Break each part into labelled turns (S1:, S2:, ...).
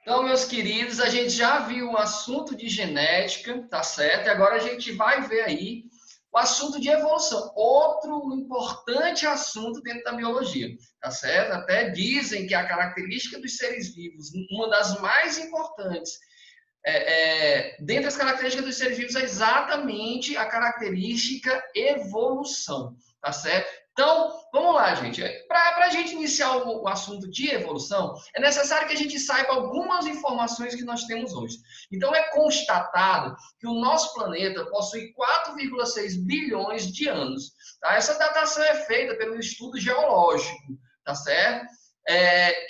S1: Então, meus queridos, a gente já viu o assunto de genética, tá certo? E agora a gente vai ver aí o assunto de evolução, outro importante assunto dentro da biologia, tá certo? Até dizem que a característica dos seres vivos, uma das mais importantes, dentre as características dos seres vivos, é exatamente a característica evolução, tá certo? Então, vamos lá, gente. Para a gente iniciar o assunto de evolução, é necessário que a gente saiba algumas informações que nós temos hoje. Então, é constatado que o nosso planeta possui 4,6 bilhões de anos. Tá? Essa datação é feita pelo estudo geológico, tá certo?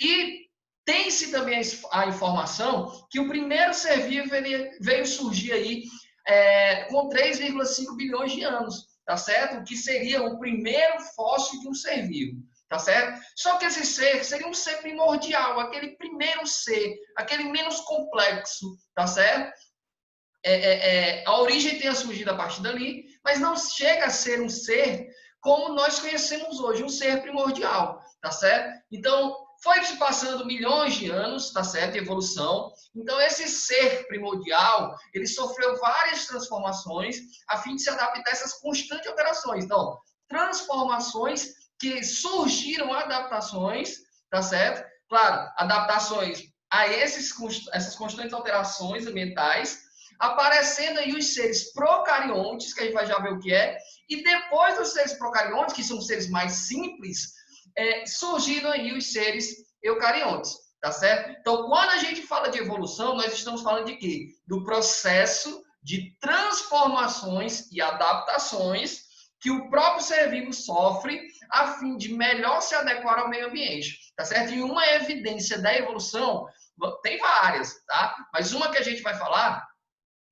S1: E tem-se também a informação que o primeiro ser vivo veio surgir aí com 3,5 bilhões de anos, tá certo? Que seria o primeiro fóssil de um ser vivo, tá certo? Só que esse ser seria um ser primordial, aquele primeiro ser, aquele menos complexo, tá certo? A origem tenha surgido a partir dali, mas não chega a ser um ser como nós conhecemos hoje, um ser primordial, tá certo? Então, foi se passando milhões de anos, tá certo? De evolução. Então, esse ser primordial, ele sofreu várias transformações a fim de se adaptar a essas constantes alterações. Então, transformações que surgiram adaptações, tá certo? Claro, adaptações a essas constantes alterações ambientais, aparecendo aí os seres procariontes, que a gente vai já ver o que é, e depois dos seres procariontes, que são os seres mais simples, surgiram aí os seres eucariontes, tá certo? Então, quando a gente fala de evolução, nós estamos falando de quê? Do processo de transformações e adaptações que o próprio ser vivo sofre a fim de melhor se adequar ao meio ambiente, tá certo? E uma evidência da evolução, tem várias, tá? Mas uma que a gente vai falar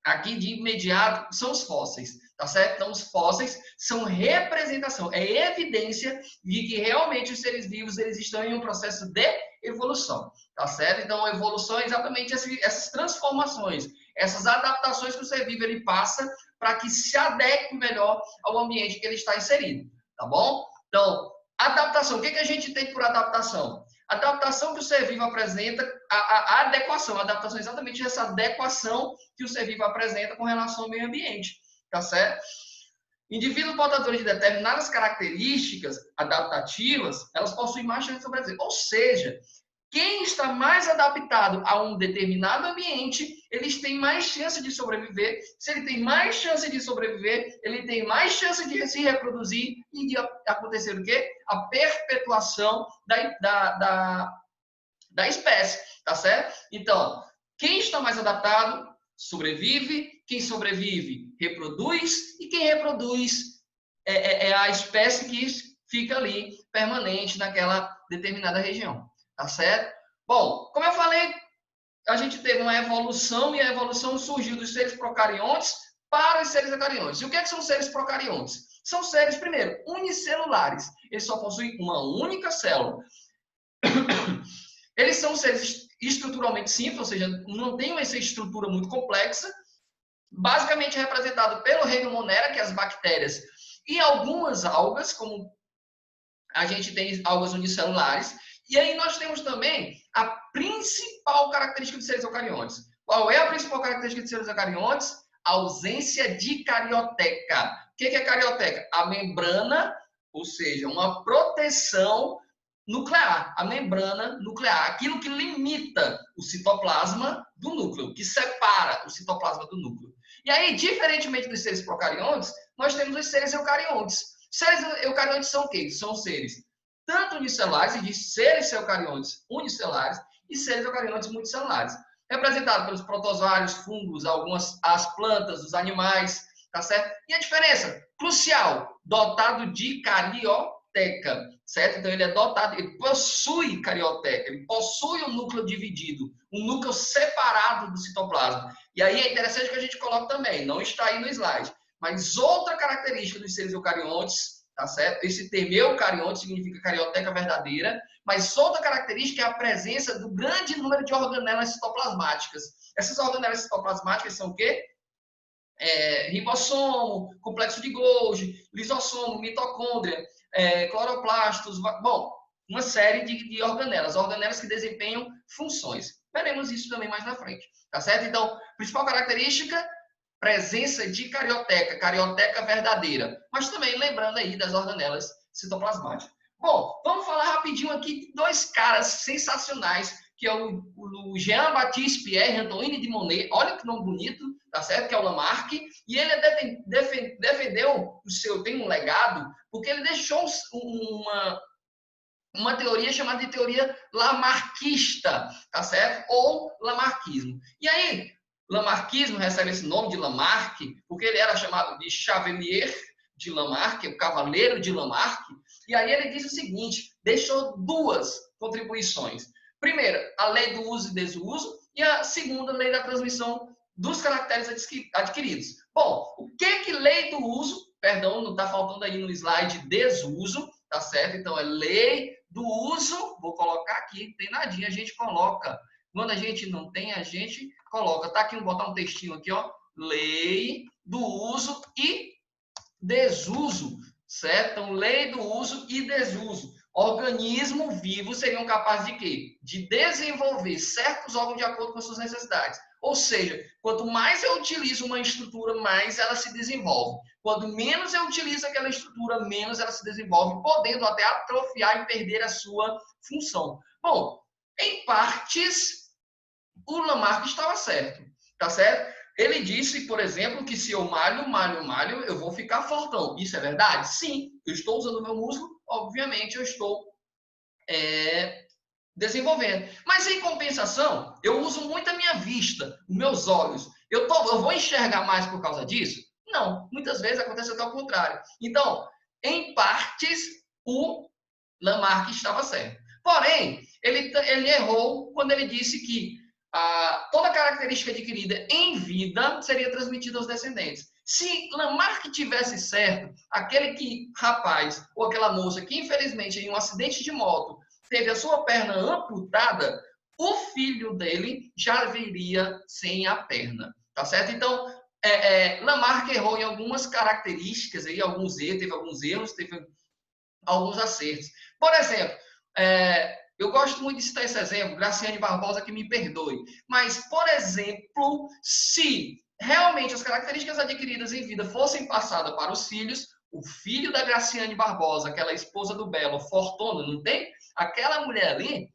S1: aqui de imediato são os fósseis, tá certo? Então, os fósseis são representação, é evidência de que realmente os seres vivos eles estão em um processo de evolução, tá certo? Então, a evolução é exatamente essas transformações, essas adaptações que o ser vivo ele passa para que se adeque melhor ao ambiente que ele está inserido, tá bom? Então, adaptação, o que a gente tem por adaptação? A adaptação que o ser vivo apresenta, a adequação, a adaptação é exatamente essa adequação que o ser vivo apresenta com relação ao meio ambiente, tá certo? Indivíduos portadores de determinadas características adaptativas, elas possuem mais chance de sobreviver. Ou seja, quem está mais adaptado a um determinado ambiente, eles têm mais chance de sobreviver. Se ele tem mais chance de sobreviver, ele tem mais chance de se reproduzir e de acontecer o quê? A perpetuação da espécie, tá certo? Então, quem está mais adaptado sobrevive, quem sobrevive reproduz, e quem reproduz é a espécie que fica ali permanente naquela determinada região, tá certo? Bom, como eu falei, a gente teve uma evolução e a evolução surgiu dos seres procariontes para os seres eucariontes. E o que, são seres procariontes? São seres, primeiro, unicelulares. Eles só possuem uma única célula. Eles são seres estruturalmente simples, ou seja, não tem essa estrutura muito complexa, basicamente representado pelo reino Monera, que é as bactérias, e algumas algas, como a gente tem algas unicelulares, e aí nós temos também a principal característica dos seres eucariontes. Qual é a principal característica dos seres eucariontes? A ausência de carioteca. O que é carioteca? A membrana, ou seja, uma proteção nuclear, a membrana nuclear, aquilo que limita o citoplasma do núcleo, que separa o citoplasma do núcleo. E aí, diferentemente dos seres procariontes, nós temos os seres eucariontes. Seres eucariontes são o quê? São seres tanto unicelulares, e de seres eucariontes unicelulares, e seres eucariontes multicelulares. Representado pelos protozoários, fungos, as plantas, os animais, tá certo? E a diferença crucial, dotado de carioteca, certo? Então ele é dotado, ele possui carioteca, ele possui um núcleo dividido, um núcleo separado do citoplasma. E aí é interessante que a gente coloque também, não está aí no slide, mas outra característica dos seres eucariontes, tá certo? Esse termo eucarionte significa carioteca verdadeira, mas outra característica é a presença do grande número de organelas citoplasmáticas. Essas organelas citoplasmáticas são o quê? Ribossomo, complexo de Golgi, lisossomo, mitocôndria, cloroplastos. Bom, uma série de organelas que desempenham funções. Veremos isso também mais na frente, tá certo? Então, principal característica, presença de carioteca verdadeira, mas também lembrando aí das organelas citoplasmáticas. Bom, vamos falar rapidinho aqui de dois caras sensacionais, que é o Jean-Baptiste Pierre Antoine de Monet, olha que nome bonito, tá certo? Que é o Lamarck, e ele defendeu o seu, tem um legado, porque ele deixou uma teoria chamada de teoria lamarquista, tá certo? Ou lamarquismo. E aí, lamarquismo recebe esse nome de Lamarck, porque ele era chamado de Chevalier de Lamarck, o cavaleiro de Lamarck, e aí ele diz o seguinte, deixou duas contribuições. Primeira, a lei do uso e desuso, e a segunda, a lei da transmissão dos caracteres adquiridos. Bom, o que lei do uso, perdão, não está faltando aí no slide desuso, tá certo? Então, é lei do uso, vou colocar aqui, tem nadinha, a gente coloca. Quando a gente não tem, a gente coloca. Tá aqui, vou botar um textinho aqui, ó. Lei do uso e desuso, certo? Então, lei do uso e desuso. Organismos vivos seriam capazes de quê? De desenvolver certos órgãos de acordo com as suas necessidades. Ou seja, quanto mais eu utilizo uma estrutura, mais ela se desenvolve. Quanto menos eu utilizo aquela estrutura, menos ela se desenvolve, podendo até atrofiar e perder a sua função. Bom, em partes, o Lamarck estava certo, tá certo? Ele disse, por exemplo, que se eu malho, eu vou ficar fortão. Isso é verdade? Sim. Eu estou usando o meu músculo, obviamente eu estou desenvolvendo. Mas, em compensação, eu uso muito a minha vista, os meus olhos. Eu vou enxergar mais por causa disso? Não. Muitas vezes acontece até o contrário. Então, em partes, o Lamarck estava certo. Porém, ele errou quando ele disse que toda característica adquirida em vida seria transmitida aos descendentes. Se Lamarck tivesse certo, aquele rapaz ou aquela moça que infelizmente em um acidente de moto teve a sua perna amputada, o filho dele já viria sem a perna, tá certo? Então, Lamarck errou em algumas características, aí, teve alguns erros, teve alguns acertos. Por exemplo, eu gosto muito de citar esse exemplo, Graciane Barbosa, que me perdoe. Mas, por exemplo, se realmente as características adquiridas em vida fossem passadas para os filhos, o filho da Graciane Barbosa, aquela esposa do Belo, fortuna, não tem? Aquela mulher ali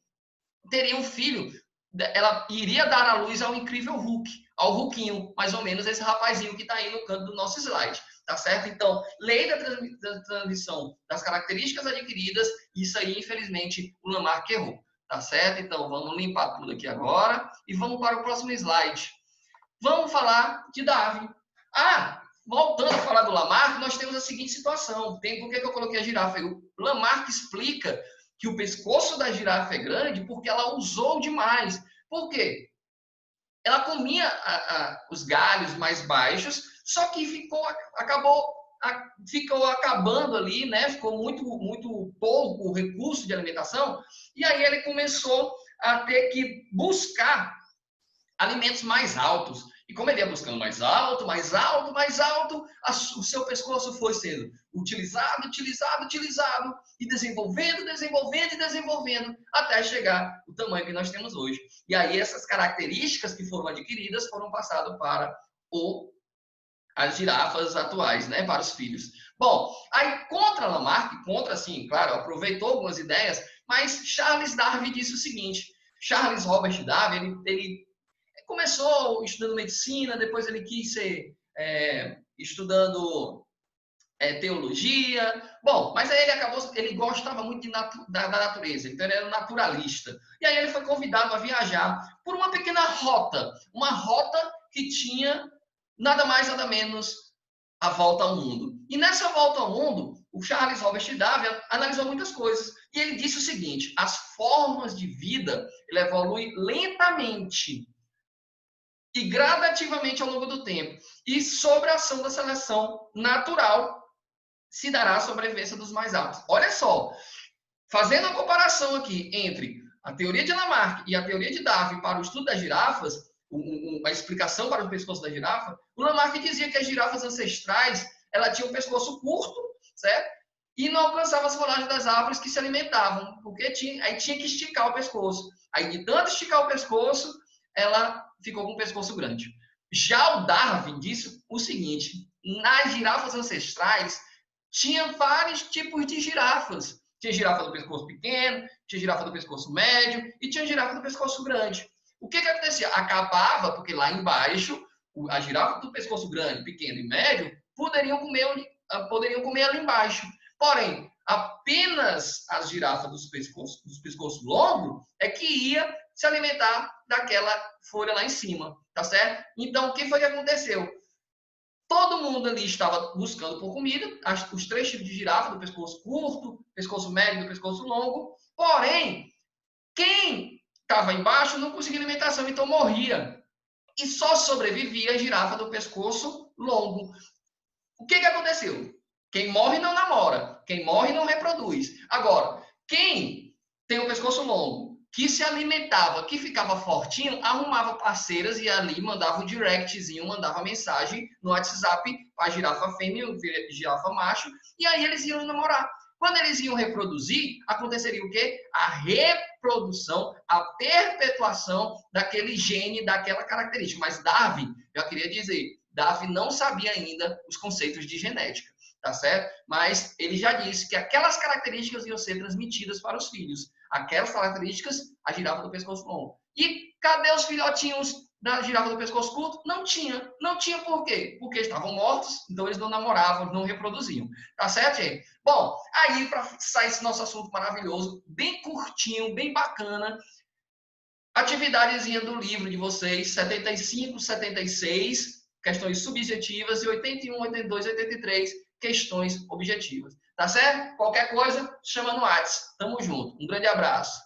S1: teria um filho, ela iria dar à luz ao incrível Hulk, ao Hulkinho, mais ou menos esse rapazinho que está aí no canto do nosso slide. Tá certo? Então, lei da transmissão das características adquiridas, isso aí, infelizmente, o Lamarck errou. Tá certo? Então, vamos limpar tudo aqui agora e vamos para o próximo slide. Vamos falar de Darwin. Voltando a falar do Lamarck, nós temos a seguinte situação. Por que eu coloquei a girafa? O Lamarck explica que o pescoço da girafa é grande porque ela usou demais. Por quê? Ela comia os galhos mais baixos, só que ficou acabando ali, né? Ficou muito pouco o recurso de alimentação, e aí ele começou a ter que buscar alimentos mais altos. E como ele ia buscando mais alto, o seu pescoço foi sendo utilizado, e desenvolvendo, até chegar o tamanho que nós temos hoje. E aí essas características que foram adquiridas foram passadas para as girafas atuais, né, para os filhos. Bom, aí contra Lamarck, assim, claro, aproveitou algumas ideias, mas Charles Darwin disse o seguinte, Charles Robert Darwin, ele começou estudando medicina, depois ele quis ser estudando teologia. Bom, mas aí ele gostava muito da natureza, então ele era um naturalista. E aí ele foi convidado a viajar por uma pequena rota, uma rota que tinha nada mais, nada menos a volta ao mundo. E nessa volta ao mundo, o Charles Robert Darwin analisou muitas coisas. E ele disse o seguinte, as formas de vida evoluem lentamente e gradativamente ao longo do tempo. E sobre a ação da seleção natural, se dará a sobrevivência dos mais altos. Olha só, fazendo a comparação aqui entre a teoria de Lamarck e a teoria de Darwin para o estudo das girafas, a explicação para o pescoço da girafa, o Lamarck dizia que as girafas ancestrais, ela tinha um pescoço curto, certo? e não alcançava as folhagens das árvores que se alimentavam, porque aí tinha que esticar o pescoço. Aí, de tanto esticar o pescoço, ela ficou com o pescoço grande. Já o Darwin disse o seguinte: nas girafas ancestrais, tinha vários tipos de girafas. Tinha girafa do pescoço pequeno, tinha girafa do pescoço médio e tinha girafa do pescoço grande. O que acontecia? Acabava, porque lá embaixo, a girafa do pescoço grande, pequeno e médio poderiam comer ali embaixo. Porém, apenas as girafas dos pescoços longos é que ia se alimentar daquela folha lá em cima, tá certo? Então, o que foi que aconteceu? Todo mundo ali estava buscando por comida, os três tipos de girafa, do pescoço curto, pescoço médio e do pescoço longo. Porém, quem estava embaixo não conseguia alimentação, então morria. E só sobrevivia a girafa do pescoço longo. O que aconteceu? Quem morre não namora, quem morre não reproduz. Agora, quem tem o pescoço longo, que se alimentava, que ficava fortinho, arrumava parceiras e ali mandava o directzinho, mandava mensagem no WhatsApp para a girafa fêmea e girafa macho, e aí eles iam namorar. Quando eles iam reproduzir, aconteceria o quê? A reprodução, a perpetuação daquele gene, daquela característica. Mas Darwin, eu queria dizer, Darwin não sabia ainda os conceitos de genética, tá certo? Mas ele já disse que aquelas características iam ser transmitidas para os filhos. Aquelas características, a girafa do pescoço longo. E cadê os filhotinhos da girafa do pescoço curto? Não tinha. Não tinha por quê? Porque estavam mortos, então eles não namoravam, não reproduziam. Tá certo, gente? Bom, aí para fixar esse nosso assunto maravilhoso, bem curtinho, bem bacana, atividadezinha do livro de vocês, 75, 76, questões subjetivas, e 81, 82, 83, questões objetivas. Tá certo? Qualquer coisa, chama no WhatsApp. Tamo junto. Um grande abraço.